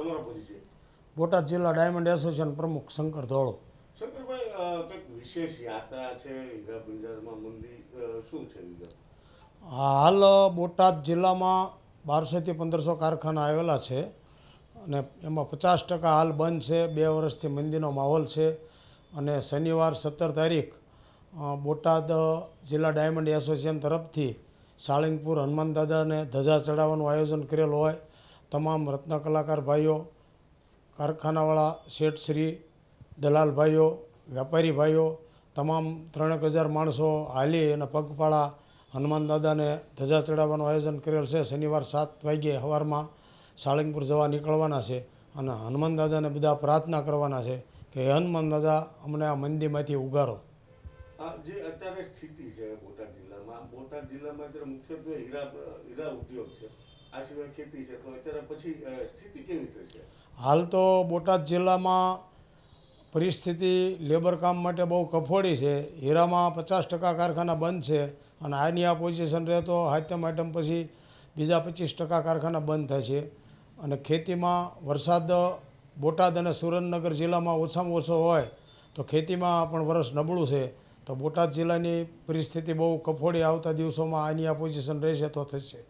તમારો પરિચય? બોટાદ જિલ્લા ડાયમંડ એસોસિએશન પ્રમુખ શંકર ધોળો. શંકરભાઈ, કંઈક વિશેષ યાત્રા છે હીરા બંજારમાં મંદિર, શું છે વિગત? હાલ બોટાદ જિલ્લામાં 1200થી 1500 કારખાના આવેલા છે અને એમાં 50% હાલ બંધ છે. 2 વર્ષથી મંદીનો માહોલ છે અને શનિવાર 17 તારીખ બોટાદ જિલ્લા ડાયમંડ એસોસિએશન તરફથી સાળંગપુર હનુમાન દાદાને ધજા ચડાવવાનું આયોજન કરેલ હોય. તમામ રત્ન કલાકાર ભાઈઓ, કારખાનાવાળા શેઠશ્રી, દલાલ ભાઈઓ, વેપારી ભાઈઓ, તમામ 3000 માણસો હાલી અને પગપાળા હનુમાન દાદાને ધજા ચડાવવાનું આયોજન કરેલ છે. શનિવાર 7 વાગ્યે સવારમાં સાળંગપુર જવા નીકળવાના છે અને હનુમાન દાદાને બધા પ્રાર્થના કરવાના છે કે હે હનુમાન દાદા, અમને આ મંદીમાંથી ઉગારો. જે અત્યારે સ્થિતિ છે બોટાદ જિલ્લામાં અત્યારે મુખ્યત્વે હીરા ઉદ્યોગ છે, આ સિવાય ખેતી છે, તો અત્યારે પછી સ્થિતિ કેવી થશે? હાલ તો બોટાદ જિલ્લામાં પરિસ્થિતિ લેબર કામ માટે બહુ કફોડી છે. હીરામાં 50% કારખાના બંધ છે અને આની આ પોઝિશન રહે તો હાથમ આઈટમ પછી બીજા 25% કારખાના બંધ થાય છે. અને ખેતીમાં વરસાદ બોટાદ અને સુરેન્દ્રનગર જિલ્લામાં ઓછામાં ઓછો હોય તો ખેતીમાં પણ વરસ નબળું છે. તો બોટાદ જિલ્લાની પરિસ્થિતિ બહુ કફોડી આવતા દિવસોમાં આની આ પોઝિશન રહેશે તો થશે.